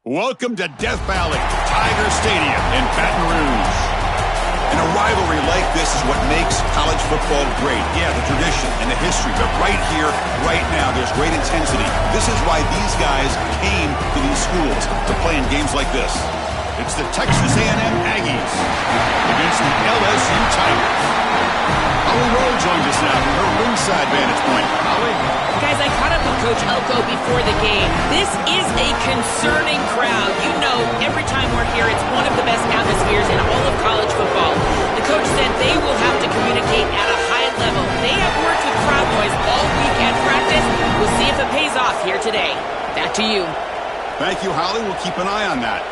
Welcome to Death Valley, Tiger Stadium in Baton Rouge. And a rivalry like this is what makes college football great. Yeah, the tradition and the history, but right here, right now, there's great intensity. This is why these guys came to these schools to play in games like this. It's the Texas A&M Aggies against the LSU Tigers. Holly Rowe joins us now from her ringside vantage point. Holly? Guys, I caught up with Coach Elko before the game. This is a concerning crowd. You know, every time we're here, it's one of the best atmospheres in all of college football. The coach said they will have to communicate at a high level. They have worked with crowd noise all week at practice. We'll see if it pays off here today. Back to you. Thank you, Holly. We'll keep an eye on that.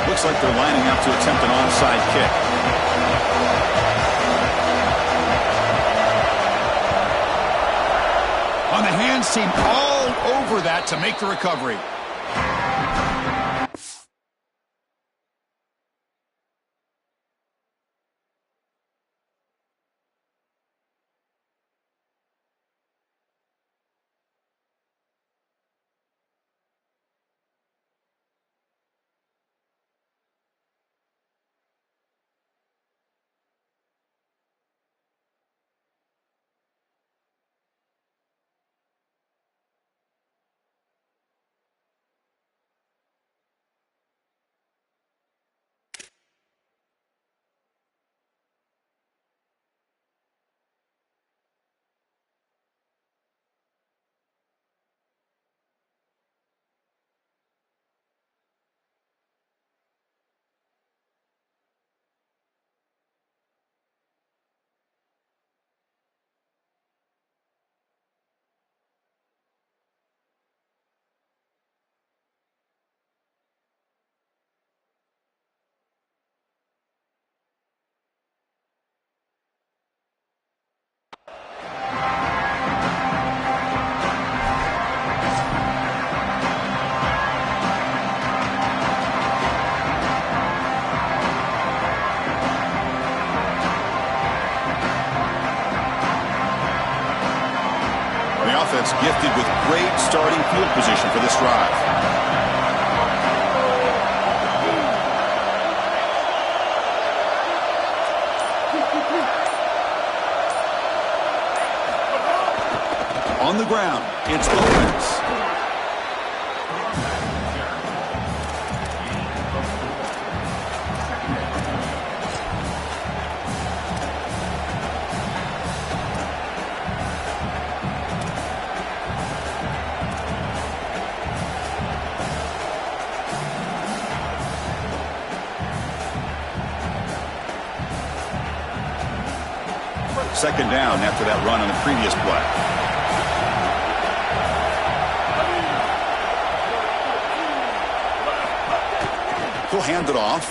Looks like they're lining up to attempt an onside kick. On the hands team, all over that to make the recovery. Offense gifted with great starting field position for this drive. On the ground, it's Owens. Second down after that run on the previous play. He'll hand it off.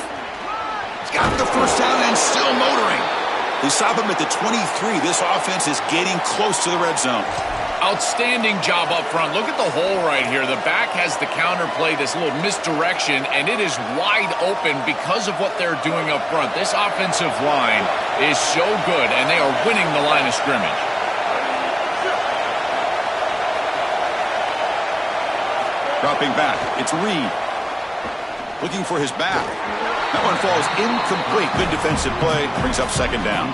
He's got the first down and still motoring. They stop him at the 23. This offense is getting close to the red zone. Outstanding job up front. Look at the hole right here. The back has the counter play, this little misdirection, and it is wide open because of what they're doing up front. This offensive line is so good, and they are winning the line of scrimmage. Dropping back. It's Reed. Looking for his back. That one falls incomplete. Good defensive play. Brings up second down.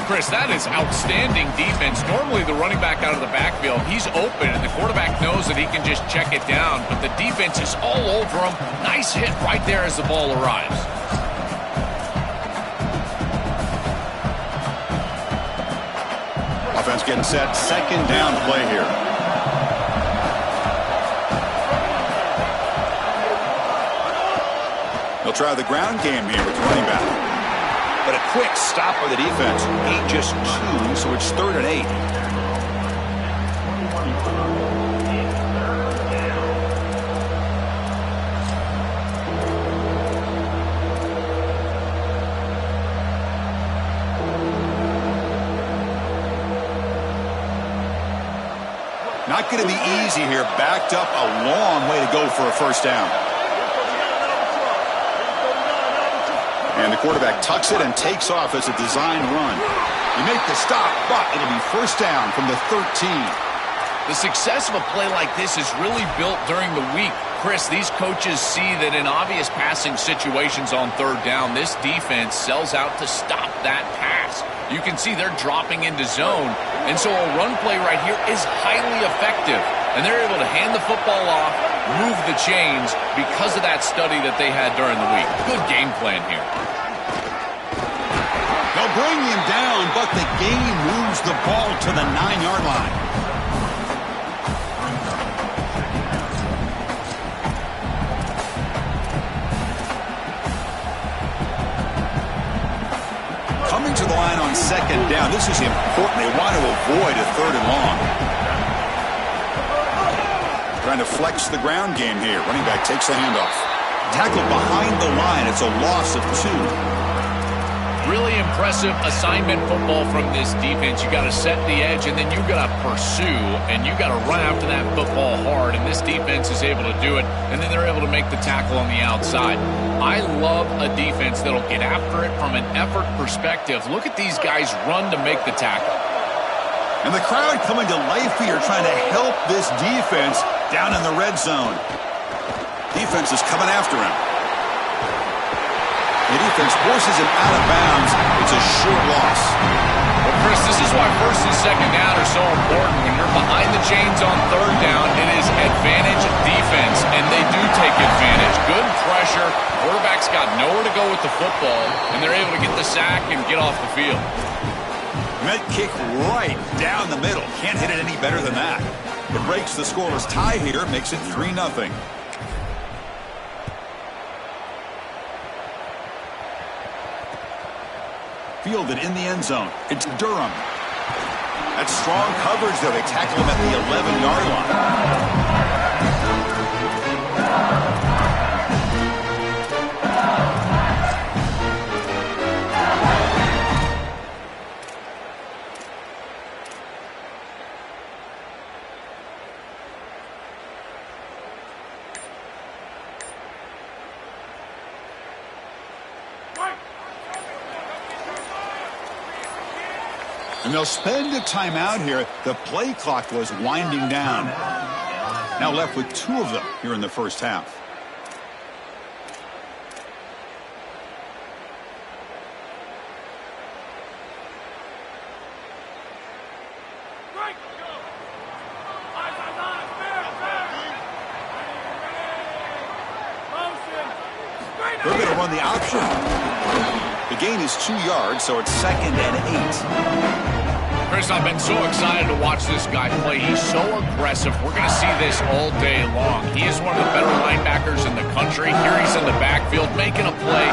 Chris, that is outstanding defense. Normally the running back out of the backfield, he's open, and the quarterback knows that he can just check it down, but the defense is all over him. Nice hit right there as the ball arrives. Offense getting set. Second down play here. They'll try the ground game here with running back. But a quick stop by the defense. 8 just 2, so it's 3rd and 8. Not going to be easy here. Backed up a long way to go for a first down. And the quarterback tucks it and takes off as a design run. You make the stop, but it'll be first down from the 13. The success of a play like this is really built during the week. Chris, these coaches see that in obvious passing situations on 3rd down, this defense sells out to stop that pass. You can see they're dropping into zone, and so a run play right here is highly effective. And they're able to hand the football off, move the chains because of that study that they had during the week. Good game plan here. They'll bring him down, but the game moves the ball to the 9-yard line. Coming to the line on second down. This is important. They want to avoid a 3rd and long. Trying to flex the ground game here. Running back takes the handoff. Tackled behind the line. It's a loss of 2. Really impressive assignment football from this defense. You got to set the edge, and then you got to pursue, and you got to run after that football hard, and this defense is able to do it, and then they're able to make the tackle on the outside. I love a defense that'll get after it from an effort perspective. Look at these guys run to make the tackle. And the crowd coming to life here, trying to help this defense down in the red zone. Defense is coming after him. The defense forces him out of bounds. It's a short loss. Well, Chris, this is why 1st and 2nd down are so important. When you're behind the chains on 3rd down, it is advantage defense, and they do take advantage. Good pressure. Quarterback's got nowhere to go with the football, and they're able to get the sack and get off the field. Met kick right down the middle. Can't hit it any better than that. It breaks the scoreless tie here, makes it 3-0. Fielded in the end zone. It's Durham. That's strong coverage there. They tackle him at the 11-yard line. And they'll spend a timeout here. The play clock was winding down. Now left with 2 of them here in the first half. They're going to run the option. The gain is 2 yards, so it's 2nd and 8. Chris, I've been so excited to watch this guy play. He's so aggressive. We're going to see this all day long. He is one of the better linebackers in the country. Here he's in the backfield making a play.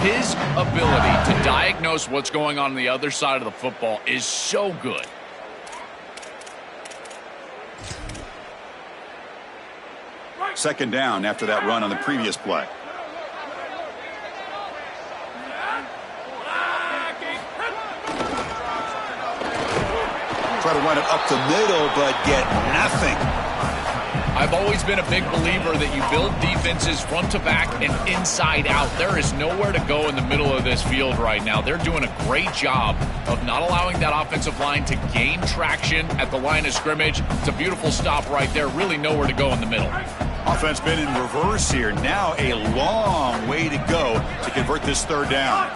His ability to diagnose what's going on the other side of the football is so good. Second down after that run on the previous play. try to run it up the middle, but get nothing. I've always been a big believer that you build defenses front to back and inside out. There is nowhere to go in the middle of this field right now. They're doing a great job of not allowing that offensive line to gain traction at the line of scrimmage. It's a beautiful stop right there. Really nowhere to go in the middle. Offense been in reverse here. Now a long way to go to convert this third down.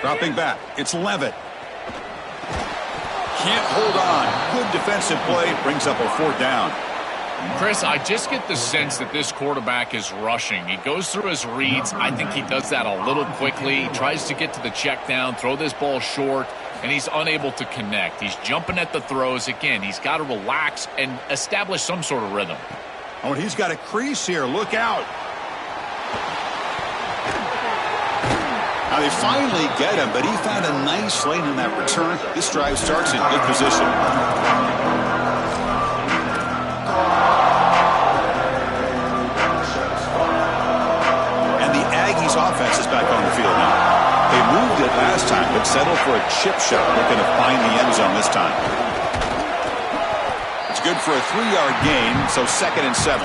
Dropping back. It's Levitt. Can't hold on. Good defensive play. Brings up a fourth down. Chris, I just get the sense that this quarterback is rushing. He goes through his reads. I think he does that a little quickly. He tries to get to the check down, throw this ball short, and he's unable to connect. He's jumping at the throws. Again, he's got to relax and establish some sort of rhythm. Oh, and he's got a crease here. Look out. Now they finally get him, but he found a nice lane in that return. This drive starts in good position. And the Aggies offense is back on the field now. They moved it last time, but settled for a chip shot. Looking to find the end zone this time. It's good for a 3-yard gain, so 2nd and 7.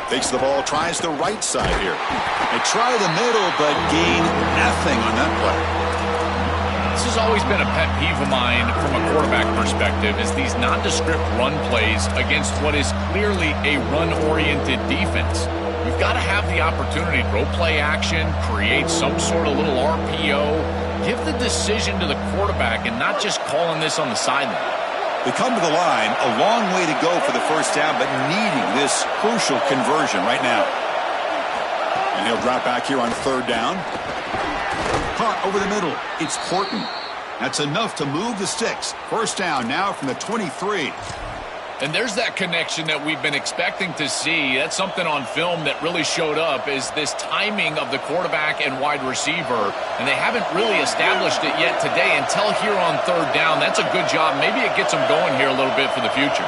Takes the ball, tries the right side here. They try the middle, but gain nothing on that play. This has always been a pet peeve of mine from a quarterback perspective, is these nondescript run plays against what is clearly a run-oriented defense. You've got to have the opportunity to throw play action, create some sort of little RPO, give the decision to the quarterback and not just calling this on the sideline. They come to the line, a long way to go for the first down, but needing this crucial conversion right now. And he'll drop back here on 3rd down. Caught over the middle. It's Horton. That's enough to move the sticks. First down now from the 23. And there's that connection that we've been expecting to see. That's something on film that really showed up, is this timing of the quarterback and wide receiver. And they haven't really established it yet today until here on 3rd down. That's a good job. Maybe it gets them going here a little bit for the future.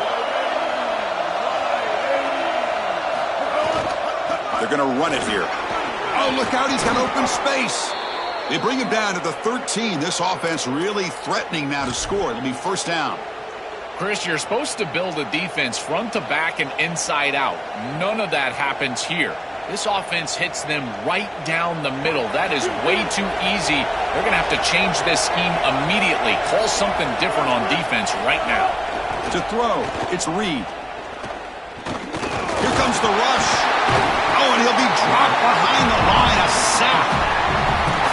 They're going to run it here. Oh, look out. He's got open space. They bring him down to the 13. This offense really threatening now to score. It'll be first down. Chris, you're supposed to build a defense front to back and inside out. None of that happens here. This offense hits them right down the middle. That is way too easy. They're going to have to change this scheme immediately. Call something different on defense right now. To throw, it's Reed. Here comes the rush. Oh, and he'll be dropped behind the line. A sack.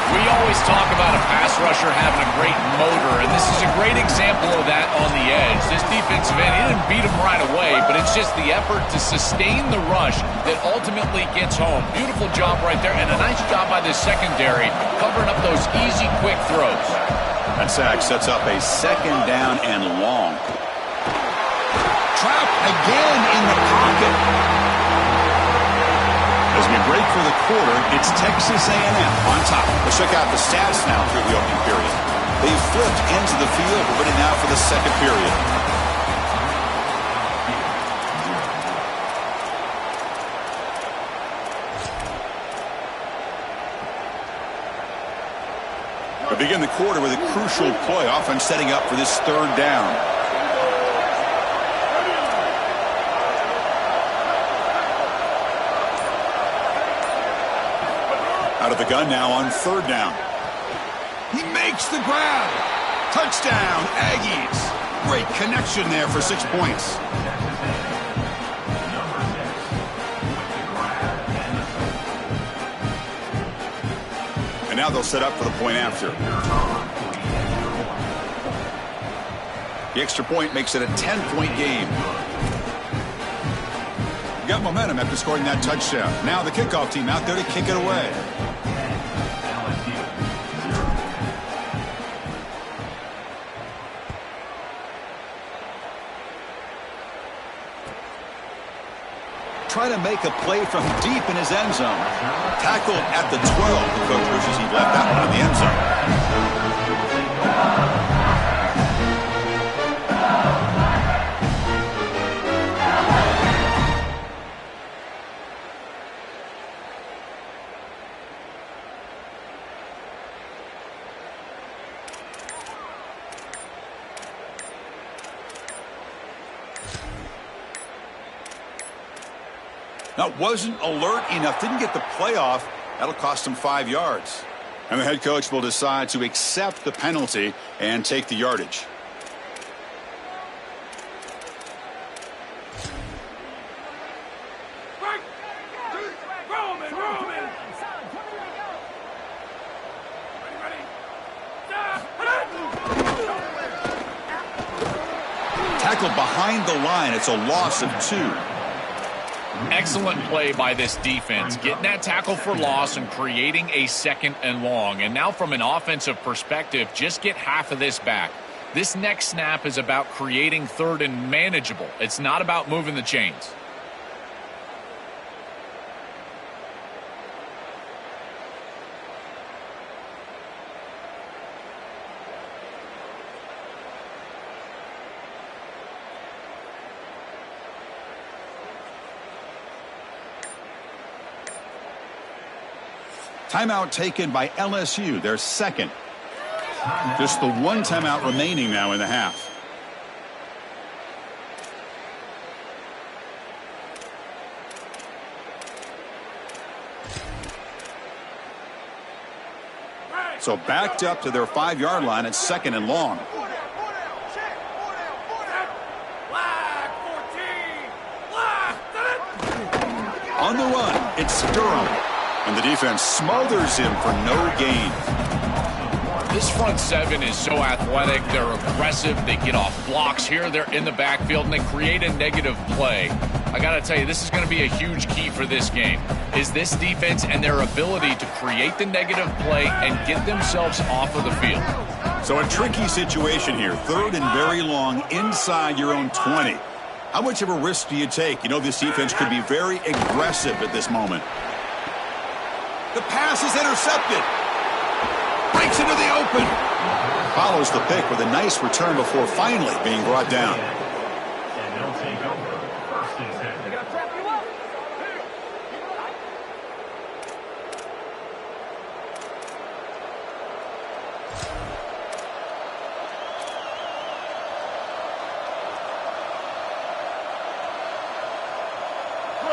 We always talk about a pass rusher having a great motor, and this is a great example of that on the edge. This defensive end, he didn't beat him right away, but it's just the effort to sustain the rush that ultimately gets home. Beautiful job right there, and a nice job by this secondary, covering up those easy, quick throws. That sack sets up a 2nd down and long. Trapped again in the pocket. As we break for the quarter, it's Texas A&M on top. Let's check out the stats now through the opening period. They've flipped into the field. We're ready now for the 2nd period. We begin the quarter with a crucial play, offense setting up for this 3rd down. Out of the gun now on 3rd down. He makes the grab. Touchdown, Aggies. Great connection there for 6 points. And now they'll set up for the point after. The extra point makes it a 10-point game. Got momentum after scoring that touchdown. Now the kickoff team out there to kick it away. Try try to make a play from deep in his end zone. Tackled at the 12. The coach wishes he'd left that one in the end zone. That wasn't alert enough. Didn't get the play off. That'll cost him 5 yards. And the head coach will decide to accept the penalty and take the yardage. Tackled behind the line. It's a loss of 2. Excellent play by this defense, getting that tackle for loss and creating a 2nd and long. And now from an offensive perspective, just get half of this back. This next snap is about creating 3rd and manageable. It's not about moving the chains. Timeout taken by LSU, their 2nd. Just the 1 timeout remaining now in the half. So backed up to their 5-yard line at 2nd and long. On the run, it's Durham. And the defense smothers him for no gain. This front 7 is so athletic. They're aggressive. They get off blocks here. They're in the backfield, and they create a negative play. I got to tell you, this is going to be a huge key for this game, is this defense and their ability to create the negative play and get themselves off of the field. So a tricky situation here. 3rd and very long inside your own 20. How much of a risk do you take? You know this defense could be very aggressive at this moment. The pass is intercepted. Breaks into the open. Follows the pick with a nice return before finally being brought down.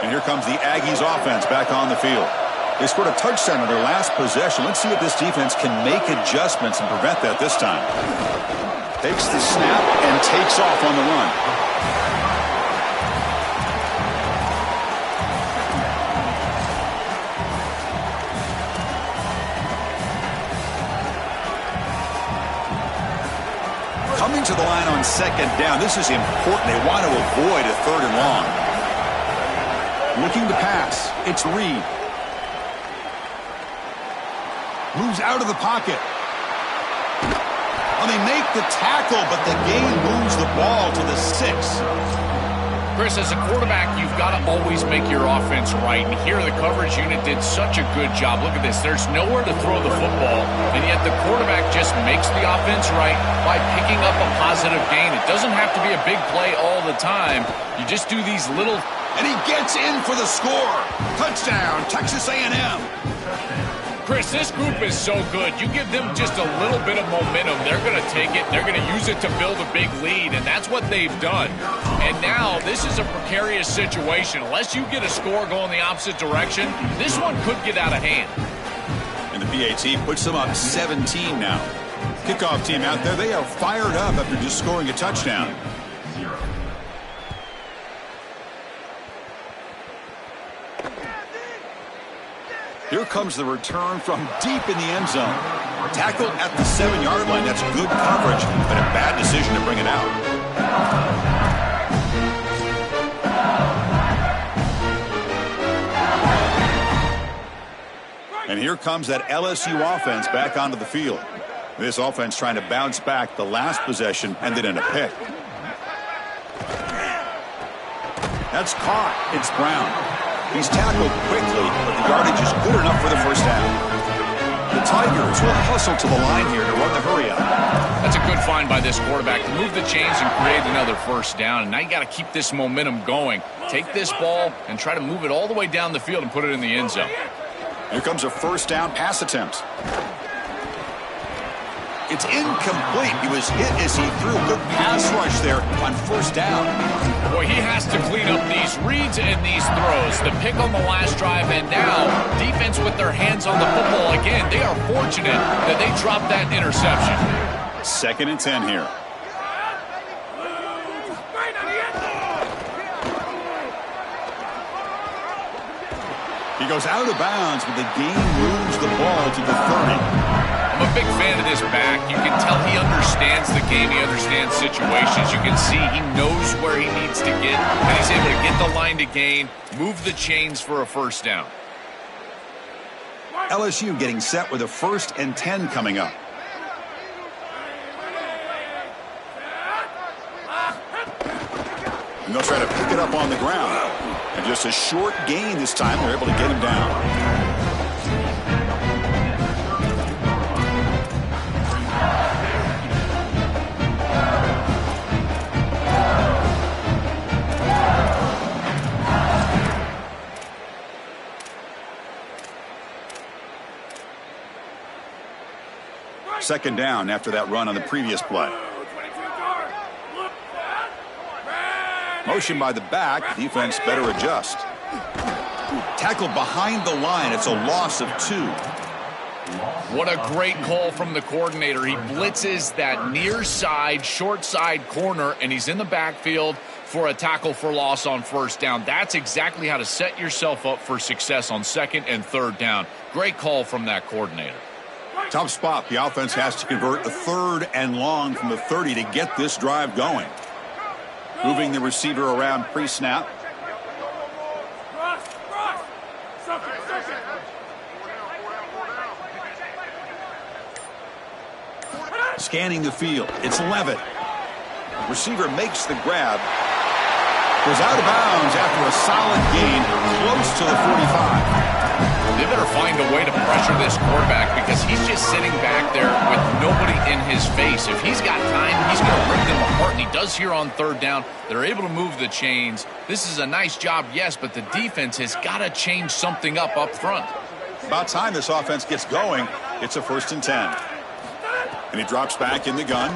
And here comes the Aggies offense back on the field. They scored a touchdown on their last possession. Let's see if this defense can make adjustments and prevent that this time. Takes the snap and takes off on the run. Coming to the line on 2nd down. This is important. They want to avoid a 3rd and long. Looking to pass. It's Reed. Moves out of the pocket. Well, they make the tackle, but the game moves the ball to the 6. Chris, as a quarterback, you've got to always make your offense right. And here the coverage unit did such a good job. Look at this. There's nowhere to throw the football, and yet the quarterback just makes the offense right by picking up a positive gain. It doesn't have to be a big play all the time. You just do these little... And he gets in for the score. Touchdown, Texas A&M. Chris, this group is so good. You give them just a little bit of momentum, they're going to take it, they're going to use it to build a big lead, and that's what they've done. And now, this is a precarious situation. Unless you get a score going the opposite direction, this one could get out of hand. And the PAT puts them up 17 now. Kickoff team out there, they are fired up after just scoring a touchdown. Here comes the return from deep in the end zone. Tackled at the 7-yard line. That's good coverage, but a bad decision to bring it out. And here comes that LSU offense back onto the field. This offense trying to bounce back. The last possession ended in a pick. That's caught. It's Brown. He's tackled quickly, but the yardage is good enough for the first down. The Tigers will hustle to the line here to run the hurry up. That's a good find by this quarterback to move the chains and create another first down. And now you got to keep this momentum going. Take this ball and try to move it all the way down the field and put it in the end zone. Here comes a first down pass attempt. It's incomplete. He was hit as he threw a good pass rush there on first down. Boy, he has to clean up these reads and these throws. The pick on the last drive, and now defense with their hands on the football again. They are fortunate that they dropped that interception. 2nd and 10 here. He goes out of bounds, but the game moves the ball to the 30. I'm a big fan of this back. You can tell he understands the game. He understands situations. You can see he knows where he needs to get, and he's able to get the line to gain, move the chains for a first down. LSU getting set with a 1st and 10 coming up. And they'll try to pick it up on the ground. And just a short gain this time. They're able to get him down. Second down after that run on the previous play. Motion by the back. Defense better adjust. Tackled behind the line. It's a loss of 2. What a great call from the coordinator. He blitzes that near side, short side corner, and he's in the backfield for a tackle for loss on first down. That's exactly how to set yourself up for success on 2nd and 3rd down. Great call from that coordinator. Tough spot. The offense has to convert a 3rd and long from the 30 to get this drive going. Moving the receiver around pre-snap. Scanning the field. It's Levitt. Receiver makes the grab. Goes out of bounds after a solid gain close to the 45. They better find a way to pressure this quarterback because he's just sitting back there with nobody in his face. If he's got time, he's going to rip them apart, and he does here on 3rd down. They're able to move the chains. This is a nice job, yes, but the defense has got to change something up front. About time this offense gets going. It's a 1st and 10. And he drops back in the gun.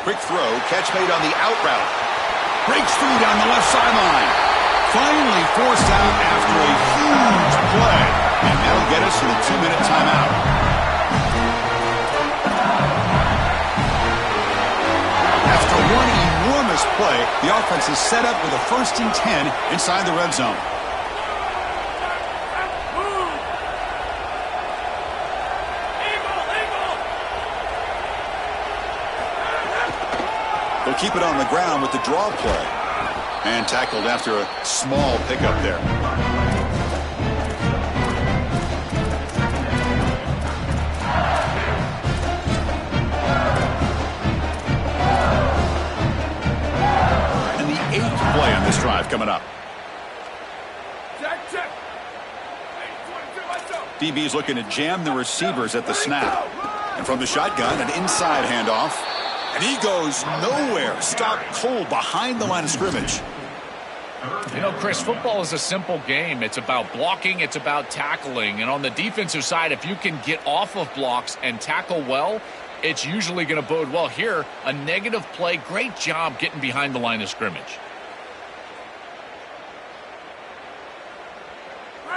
Quick throw, catch made on the out route. Breaks through down the left sideline. Finally forced out after a huge play. And that'll get us to the 2-minute timeout. After one enormous play, the offense is set up with a 1st and 10 inside the red zone. They'll keep it on the ground with the draw play. And tackled after a small pickup there. And the 8th play on this drive coming up. DB's looking to jam the receivers at the snap. And from the shotgun, an inside handoff. And he goes nowhere. Stopped cold behind the line of scrimmage. You know, Chris, football is a simple game. It's about blocking. It's about tackling. And on the defensive side, if you can get off of blocks and tackle well, it's usually going to bode well. Here, a negative play. Great job getting behind the line of scrimmage.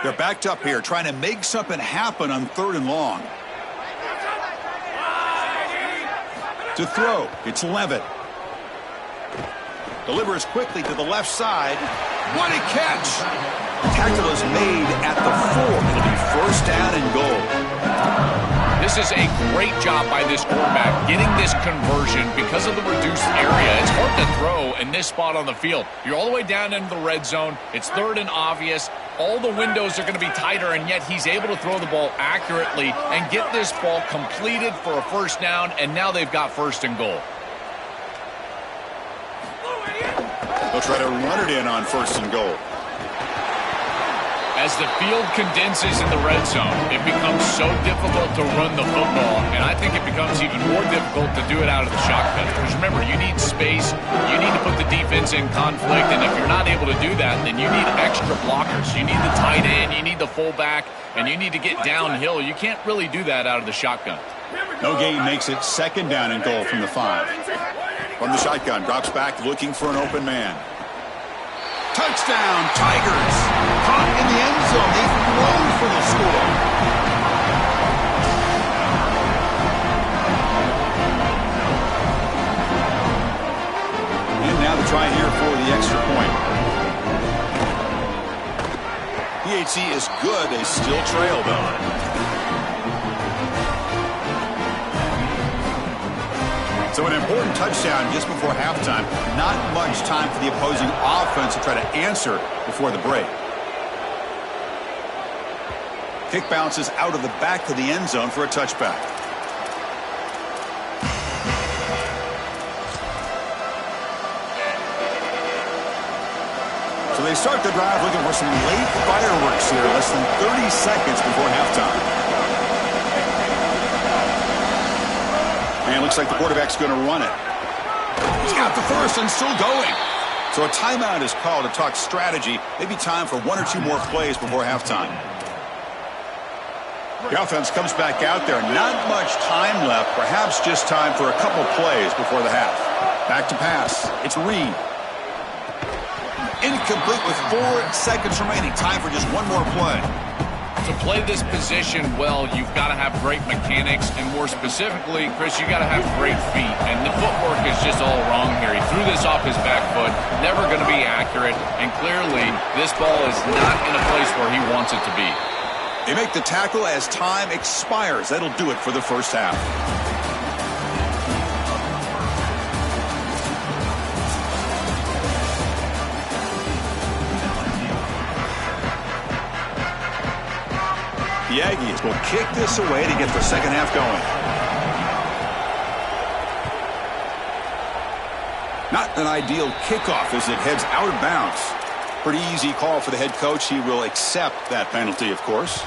They're backed up here, trying to make something happen on 3rd and long. To throw, it's Levitt. Delivers quickly to the left side. What a catch! Tackle is made at the 4. It'll be 1st down and goal. This is a great job by this quarterback getting this conversion because of the reduced area. It's hard to throw in this spot on the field. You're all the way down into the red zone. It's 3rd and obvious. All the windows are going to be tighter, and yet he's able to throw the ball accurately and get this ball completed for a 1st down, and now they've got 1st and goal. They'll try to run it in on 1st and goal. As the field condenses in the red zone, it becomes so difficult to run the football, and I think it becomes even more difficult to do it out of the shotgun. Because remember, you need space, you need to put the defense in conflict, and if you're not able to do that, then you need extra blockers. You need the tight end, you need the fullback, and you need to get downhill. You can't really do that out of the shotgun. No gain makes it second down and goal from the 5. From the shotgun, drops back looking for an open man. Touchdown, Tigers! Caught in the end zone. They throw for the score. And now the try here for the extra point. PHC is good. They still trail, though. So an important touchdown just before halftime. Not much time for the opposing offense to try to answer before the break. Kick bounces out of the back of the end zone for a touchback. So they start the drive looking for some late fireworks here, less than 30 seconds before halftime. And looks like the quarterback's going to run it. He's got the first and still going. So a timeout is called to talk strategy. Maybe time for 1 or 2 more plays before halftime. The offense comes back out there. Not much time left. Perhaps just time for a couple plays before the half. Back to pass. It's Reed. Incomplete with 4 seconds remaining. Time for just one more play. To play this position well, you've got to have great mechanics, and more specifically, Chris, you got to have great feet. And the footwork is just all wrong here. He threw this off his back foot, never going to be accurate, and clearly this ball is not in a place where he wants it to be. They make the tackle as time expires. That'll do it for the first half. The Aggies will kick this away to get the second half going. Not an ideal kickoff as it heads out of bounds. Pretty easy call for the head coach. He will accept that penalty, of course.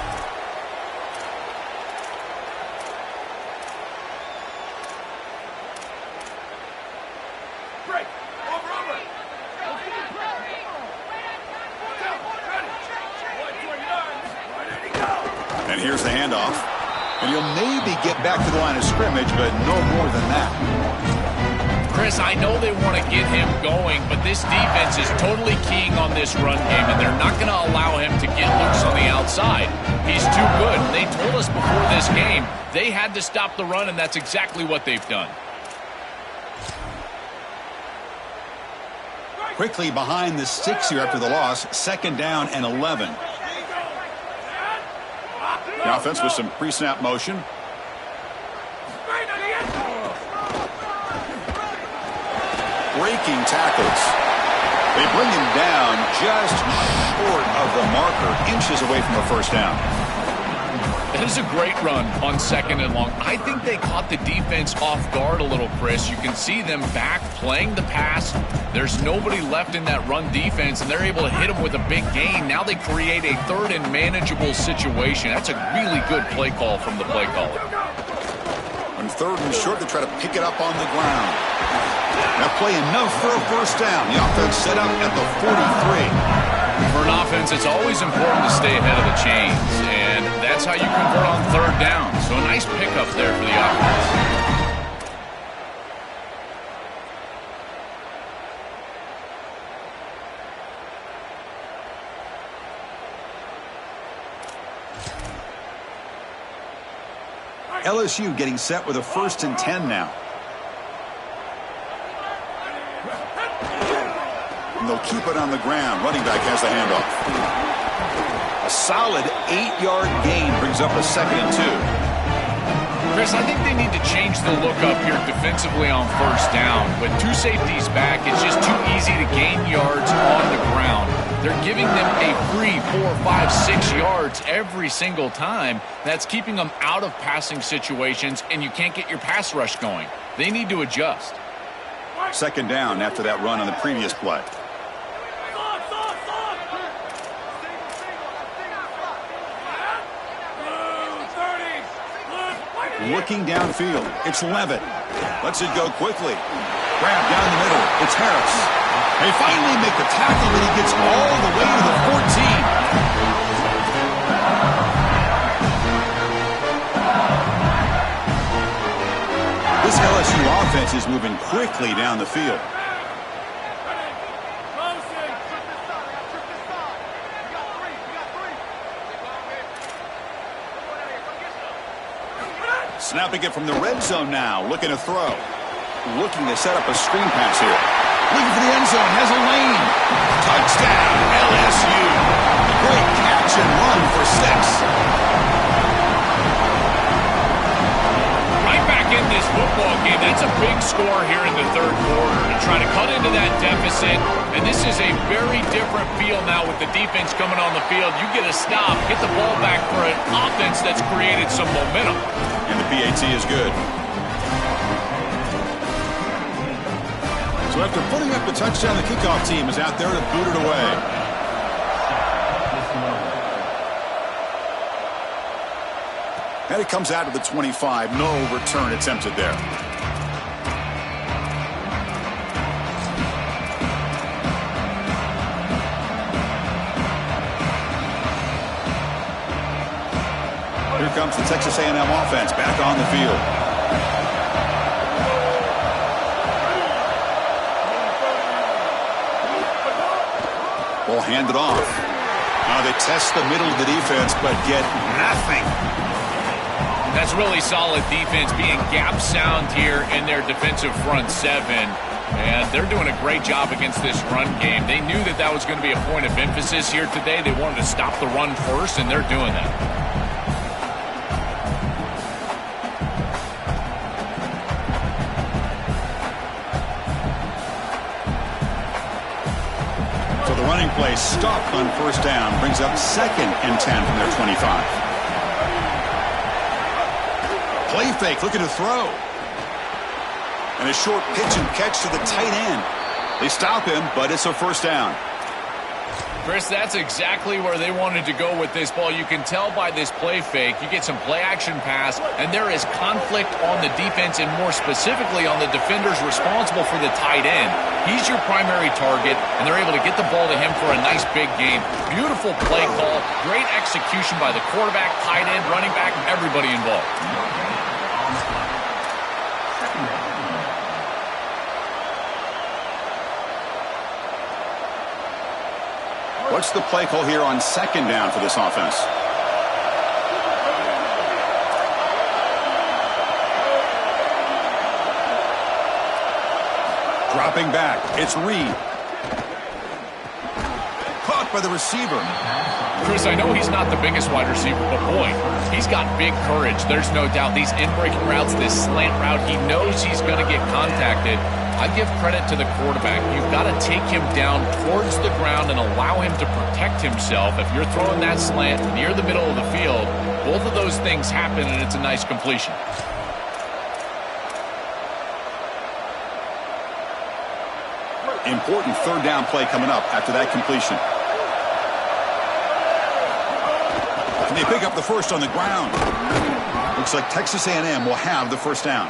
And here's the handoff. And he'll maybe get back to the line of scrimmage, but no more than that. Chris, I know they want to get him going, but this defense is totally keying on this run game, and they're not going to allow him to get loose on the outside. He's too good. They told us before this game they had to stop the run, and that's exactly what they've done. Quickly behind the sticks here after the loss, second down and 11. The offense with some pre-snap motion. Breaking tackles. They bring him down just short of the marker, inches away from a first down. That is a great run on second and long. I think they caught the defense off guard a little, Chris. You can see them back playing the pass. There's nobody left in that run defense, and they're able to hit them with a big gain. Now they create a third and manageable situation. That's a really good play call from the play caller. On third and short, they try to pick it up on the ground. That play enough for a first down. The offense set up at the 43. For an offense, it's always important to stay ahead of the chains, and that's how you convert on third down. So a nice pickup there for the offense. LSU getting set with a 1st and 10 now. And they'll keep it on the ground. Running back has the handoff. A solid 8-yard gain brings up a 2nd and 2. Chris, I think they need to change the look up here defensively on first down. With 2 safeties back, it's just too easy to gain yards on the ground. They're giving them a free 4, 5, 6 yards every single time. That's keeping them out of passing situations, and you can't get your pass rush going. They need to adjust. Second down after that run on the previous play. Looking downfield. It's Levitt. Lets it go quickly. Grab down the middle. It's Harris. They finally make the tackle, and he gets all the way to the 14. This LSU offense is moving quickly down the field. Snapping it from the red zone now. Looking to throw. Looking to set up a screen pass here. Looking for the end zone. Has a lane. Touchdown, LSU. Great catch and run for 6. Right back in this football game. That's a big score here in the third quarter to try to cut into that deficit. And this is a very different feel now with the defense coming on the field. You get a stop, get the ball back for an offense that's created some momentum. And the PAT is good. So after putting up the touchdown, the kickoff team is out there to boot it away. And it comes out to the 25. No return attempted there. Here comes the Texas A&M offense back on the field. Ball handed off. Now they test the middle of the defense, but get nothing. That's really solid defense, being gap sound here in their defensive front seven. And they're doing a great job against this run game. They knew that that was going to be a point of emphasis here today. They wanted to stop the run first, and they're doing that. Running play stopped on first down. Brings up 2nd and 10 from their 25. Play fake, looking to throw. And a short pitch and catch to the tight end. They stop him, but it's a first down. Chris, that's exactly where they wanted to go with this ball. You can tell by this play fake. You get some play-action pass, and there is conflict on the defense and more specifically on the defenders responsible for the tight end. He's your primary target, and they're able to get the ball to him for a nice big gain. Beautiful play call, great execution by the quarterback, tight end, running back, everybody involved. What's the play call here on 2nd down for this offense? Dropping back. It's Reed. Caught by the receiver. Chris, I know he's not the biggest wide receiver, but boy, he's got big courage. There's no doubt. These in-breaking routes, this slant route, he knows he's going to get contacted. I give credit to the quarterback. You've got to take him down towards the ground and allow him to protect himself. If you're throwing that slant near the middle of the field, both of those things happen, and it's a nice completion. Important 3rd down play coming up after that completion. And they pick up the first on the ground. Looks like Texas A&M will have the first down.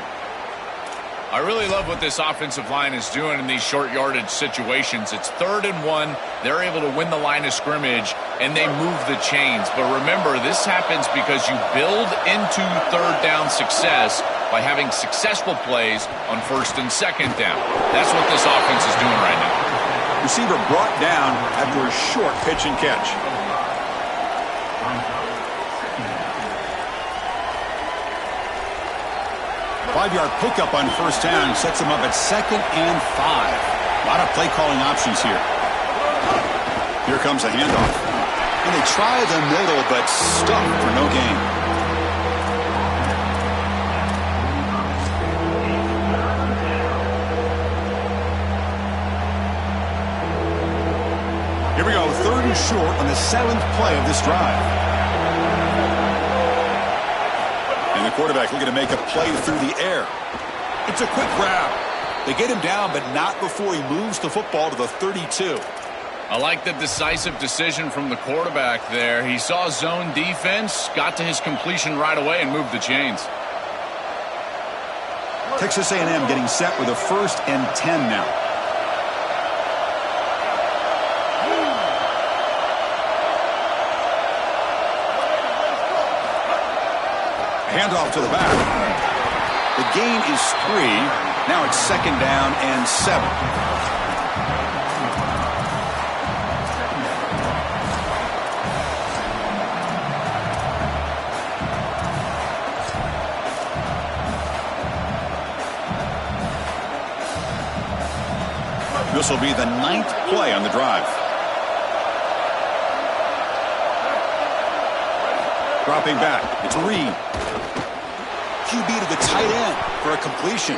I really love what this offensive line is doing in these short yardage situations. It's 3rd and 1. They're able to win the line of scrimmage, and they move the chains. But remember, this happens because you build into 3rd down success by having successful plays on 1st and 2nd down. That's what this offense is doing right now. Receiver brought down after a short pitch and catch. Five-yard pickup on first down sets them up at 2nd and 5. A lot of play calling options here. Here comes a handoff. And they try the middle, but stuck for no gain. Here we go, 3rd and short on the 7th play of this drive. And the quarterback looking to make a play through the air. It's a quick grab. They get him down, but not before he moves the football to the 32. I like the decisive decision from the quarterback there. He saw zone defense, got to his completion right away, and moved the chains. Texas A&M getting set with a 1st and 10 now. Handoff to the back. The gain is 3. Now it's 2nd down and 7. This will be the 9th play on the drive. Dropping back. It's Reed. QB to the tight end for a completion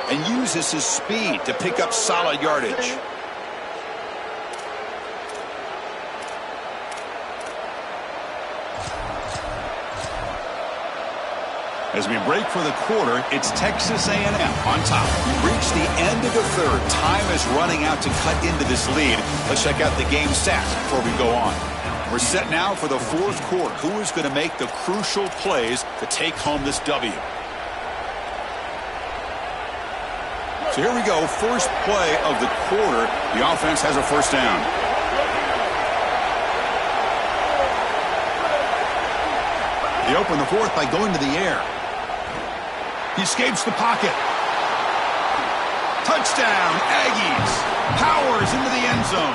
and uses his speed to pick up solid yardage. As we break for the quarter, it's Texas A&M on top. We reach the end of the 3rd. Time is running out to cut into this lead. Let's check out the game stats before we go on. We're set now for the 4th quarter. Who is going to make the crucial plays to take home this W? So here we go. First play of the quarter. The offense has a 1st down. They open the 4th by going to the air. He escapes the pocket. Touchdown, Aggies. Powers into the end zone.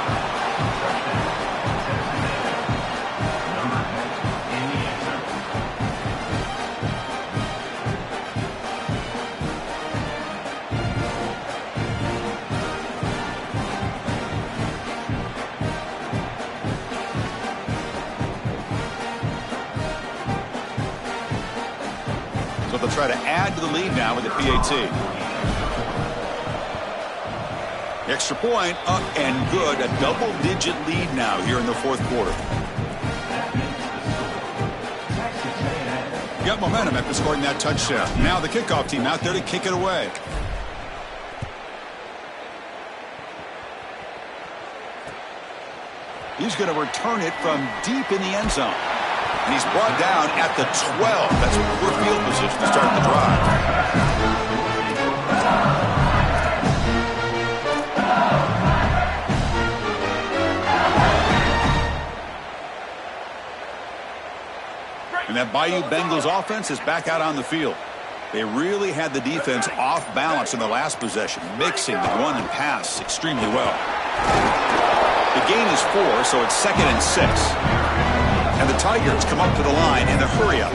So they'll try to add to the lead now with the PAT. Extra point up and good. A double-digit lead now here in the 4th quarter. Got momentum after scoring that touchdown. Now the kickoff team out there to kick it away. He's going to return it from deep in the end zone. And he's brought down at the 12. That's a poor field position to start the drive. And that Bayou Bengals offense is back out on the field. They really had the defense off balance in the last possession, mixing the run and pass extremely well. The gain is 4, so it's 2nd and 6. And the Tigers come up to the line in a hurry-up.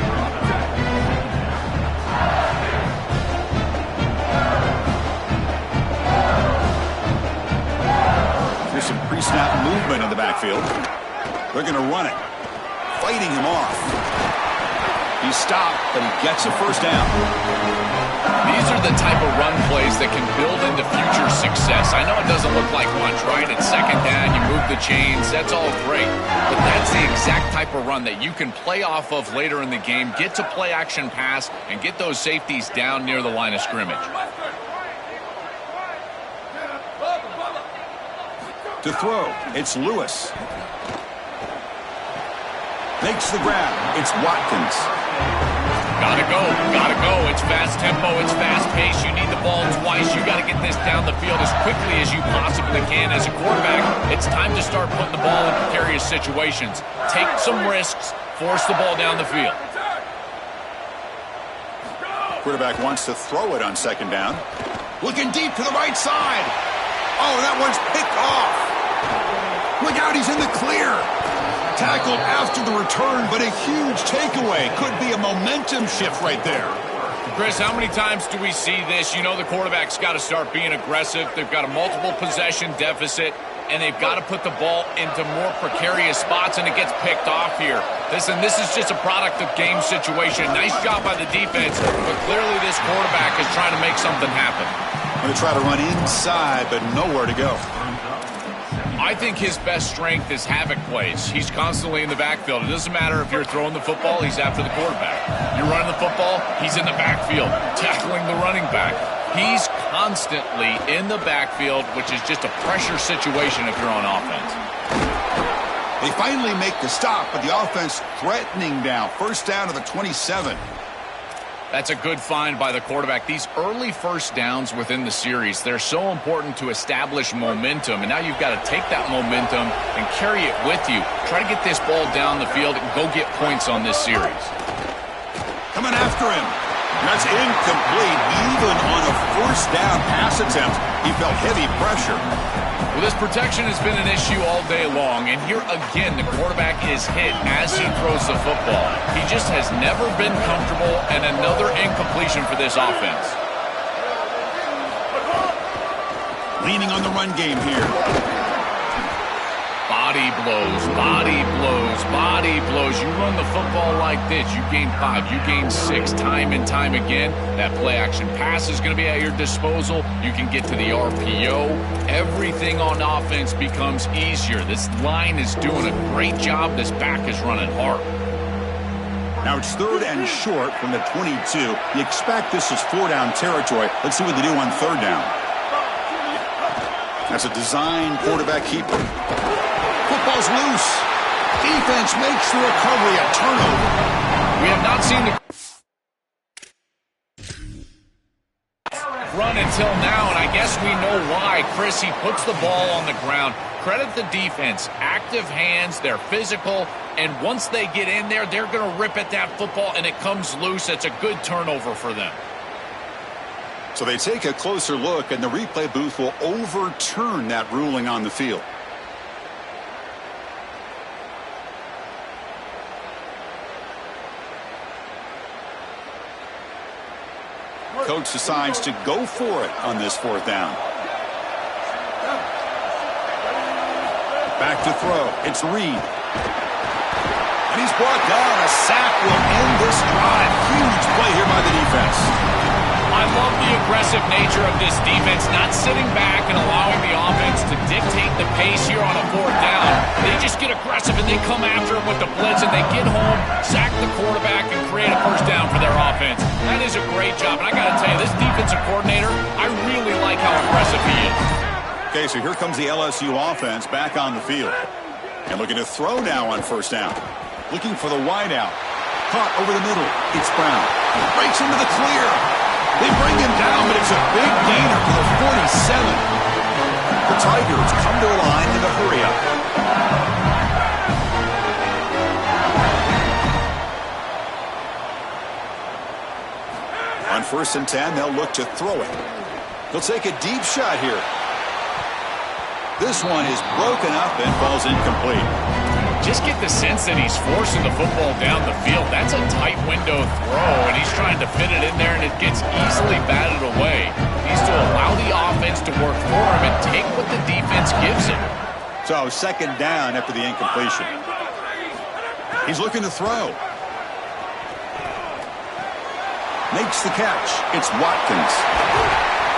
There's some pre-snap movement in the backfield. They're going to run it. Fighting him off. He's stopped, but he gets a 1st down. These are the type of run plays that can build into future success. I know it doesn't look like much, right? It's 2nd down, you move the chains, that's all great. But that's the exact type of run that you can play off of later in the game, get to play action pass, and get those safeties down near the line of scrimmage. To throw, it's Lewis. Makes the grab. It's Watkins. Gotta go. It's fast tempo. It's fast pace. You need the ball twice. You got to get this down the field as quickly as you possibly can. As a quarterback, it's time to start putting the ball in precarious situations. Take some risks. Force the ball down the field. Quarterback wants to throw it on 2nd down. Looking deep to the right side. Oh, that one's picked off. Look out, he's in the clear. Tackled after the return, but a huge takeaway. Could be a momentum shift right there. Chris, how many times do we see this? You know the quarterback's got to start being aggressive. They've got a multiple possession deficit, and they've got to put the ball into more precarious spots, and it gets picked off here. Listen, this is just a product of game situation. Nice job by the defense, but clearly this quarterback is trying to make something happen. Going to try to run inside, but nowhere to go. I think his best strength is havoc plays. He's constantly in the backfield. It doesn't matter if you're throwing the football, he's after the quarterback. You're running the football, he's in the backfield, tackling the running back. He's constantly in the backfield, which is just a pressure situation if you're on offense. They finally make the stop, but the offense threatening now. 1st down to the 27. That's a good find by the quarterback. These early first downs within the series, they're so important to establish momentum. And now you've got to take that momentum and carry it with you. Try to get this ball down the field and go get points on this series. Coming after him. That's incomplete. Even on a first down pass attempt, he felt heavy pressure. Well, this protection has been an issue all day long, and here again the quarterback is hit as he throws the football. He just has never been comfortable, and another incompletion for this offense. Leaning on the run game here. Body blows, body blows, body blows. You run the football like this, you gain 5, you gain 6 time and time again. That play action pass is going to be at your disposal. You can get to the RPO. Everything on offense becomes easier. This line is doing a great job. This back is running hard. Now it's 3rd and short from the 22. You expect this is 4-down territory. Let's see what they do on 3rd down. That's a design quarterback keeper. Football's loose. Defense makes the recovery a turnover. We have not seen the run until now, and I guess we know why. Chris, he puts the ball on the ground. Credit the defense. Active hands, they're physical, and once they get in there, they're going to rip at that football, and it comes loose. It's a good turnover for them. So they take a closer look, and the replay booth will overturn that ruling on the field. Coach decides to go for it on this 4th down. Back to throw. It's Reed. And he's brought down. A sack will end this drive. Huge play here by the defense. I love the aggressive nature of this defense, not sitting back and allowing the offense to dictate the pace here on a 4th down. They just get aggressive and they come after him with the blitz, and they get home, sack the quarterback, and create a first down for their offense. That is a great job, and I got to tell you, this defensive coordinator, I really like how aggressive he is. Okay, so here comes the LSU offense back on the field. And looking to throw now on 1st down. Looking for the wideout. Caught over the middle. It's Brown. Breaks into the clear. They bring him down, but it's a big gainer for the 47. The Tigers come to the line in a hurry-up. On 1st and 10, they'll look to throw it. They'll take a deep shot here. This one is broken up and falls incomplete. Just get the sense that he's forcing the football down the field. That's a tight window throw, and he's trying to fit it in there, and it gets easily batted away. He needs to allow the offense to work for him and take what the defense gives him. So 2nd down after the incompletion. He's looking to throw. Makes the catch. It's Watkins.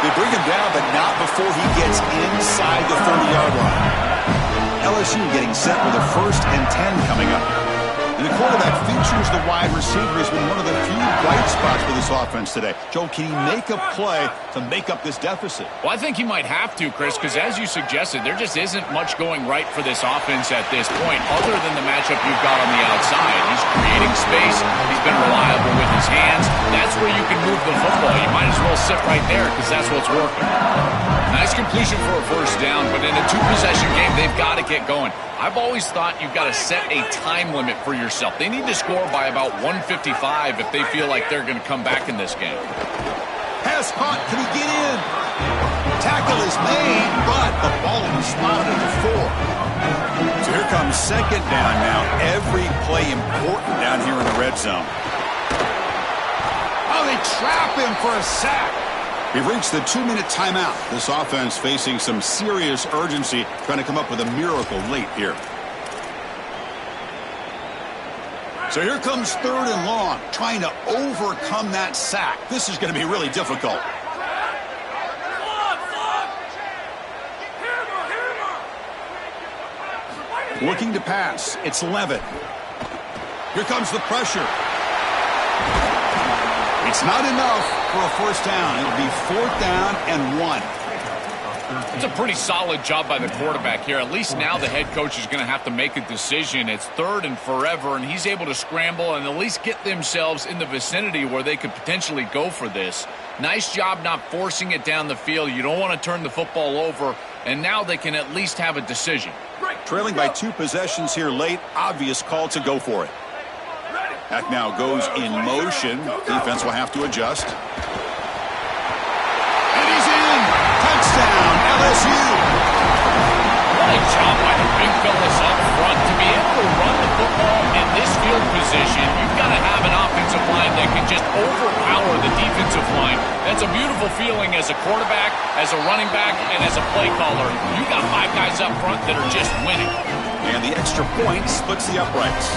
They bring him down, but not before he gets inside the 30-yard line. LSU getting set with a 1st and 10 coming up. And the quarterback features the wide receiver has been one of the few bright spots for this offense today. Joe, can he make a play to make up this deficit? Well, I think he might have to, Chris, because as you suggested, there just isn't much going right for this offense at this point, other than the matchup you've got on the outside. He's creating space. He's been reliable with his hands. That's where you can move the football. You might as well sit right there because that's what's working. Nice completion for a 1st down, but in a 2-possession game, they've got to get going. I've always thought you've got to set a time limit for yourself. They need to score by about 155 if they feel like they're going to come back in this game. Pass caught. Can he get in? Tackle is made, but the ball will be spotted at the 4. So here comes 2nd down now. Every play important down here in the red zone. Oh, they trap him for a sack. We've reached the 2-minute timeout. This offense facing some serious urgency, trying to come up with a miracle late here. So here comes 3rd and long, trying to overcome that sack. This is going to be really difficult. Looking to pass. It's Levitt. Here comes the pressure. It's not enough for a 1st down. It'll be 4th down and 1. It's a pretty solid job by the quarterback here. At least now the head coach is going to have to make a decision. It's 3rd and forever, and he's able to scramble and at least get themselves in the vicinity where they could potentially go for this. Nice job not forcing it down the field. You don't want to turn the football over, and now they can at least have a decision. Trailing by 2 possessions here late, obvious call to go for it. Pack now goes in motion. Defense will have to adjust. And he's in! Touchdown, LSU! What a job by the big fellas up front. To be able to run the football in this field position, you've got to have an offensive line that can just overpower the defensive line. That's a beautiful feeling as a quarterback, as a running back, and as a play caller. You got 5 guys up front that are just winning. And the extra point splits the uprights.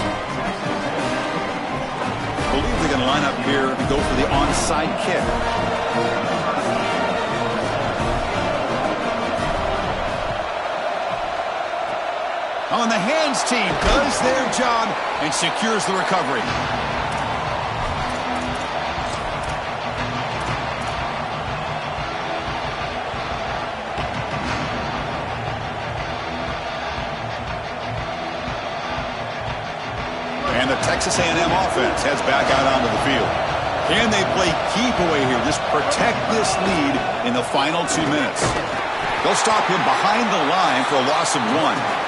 I believe they're going to line up here to go for the onside kick. On the hands team does their job and secures the recovery. And the Texas A&M offense heads back out onto the field. Can they play keep away here? Just protect this lead in the final 2 minutes. They'll stop him behind the line for a loss of 1.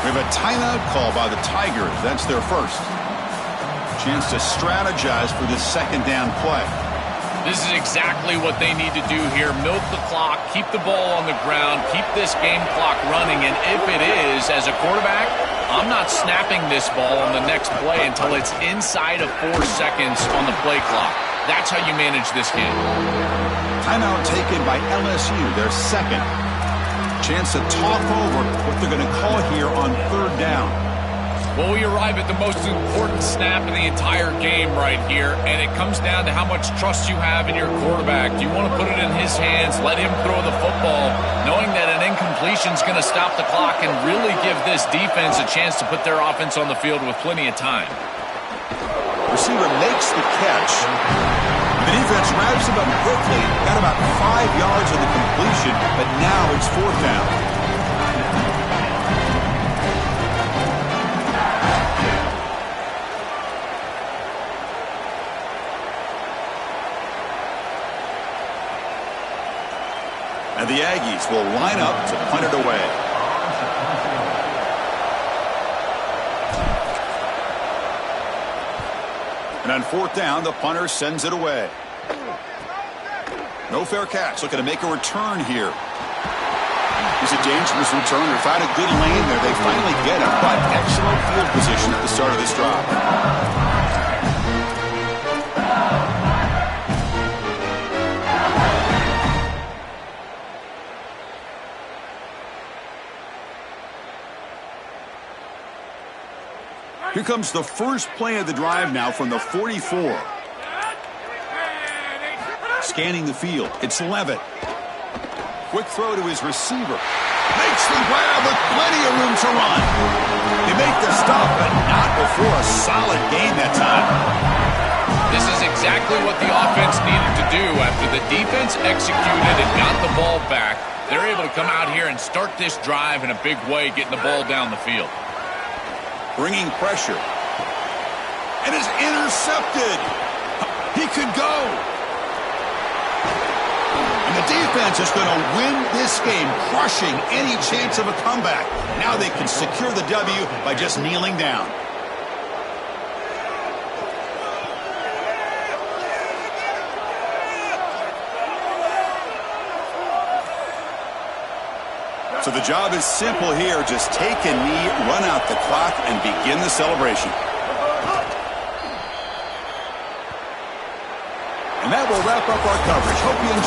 We have a timeout call by the Tigers. That's their first. Chance to strategize for this 2nd down play. This is exactly what they need to do here. Milk the clock, keep the ball on the ground, keep this game clock running. And if it is, as a quarterback, I'm not snapping this ball on the next play until it's inside of 4 seconds on the play clock. That's how you manage this game. Timeout taken by LSU, their 2nd. Chance to talk over what they're going to call here on 3rd down. Well, we arrive at the most important snap in the entire game right here, and it comes down to how much trust you have in your quarterback. Do you want to put it in his hands, let him throw the football, knowing that an incompletion is going to stop the clock and really give this defense a chance to put their offense on the field with plenty of time? Receiver makes the catch. The defense wraps him up quickly. Got about 5 yards of the completion, but now it's 4th down. And the Aggies will line up to punt it away. And on 4th down, the punter sends it away. No fair catch. Looking to make a return here. He's a dangerous returner. Found a good lane there. They finally get him, but excellent field position at the start of this drive. Here comes the first play of the drive now from the 44. Scanning the field. It's Levitt. Quick throw to his receiver. Makes the grab with plenty of room to run. They make the stop, but not before a solid gain that time. This is exactly what the offense needed to do after the defense executed and got the ball back. They're able to come out here and start this drive in a big way, getting the ball down the field. Bringing pressure. And is intercepted. He could go. And the defense is going to win this game, crushing any chance of a comeback. Now they can secure the W by just kneeling down. So the job is simple here. Just take a knee, run out the clock, and begin the celebration. And that will wrap up our coverage. Hope you enjoyed.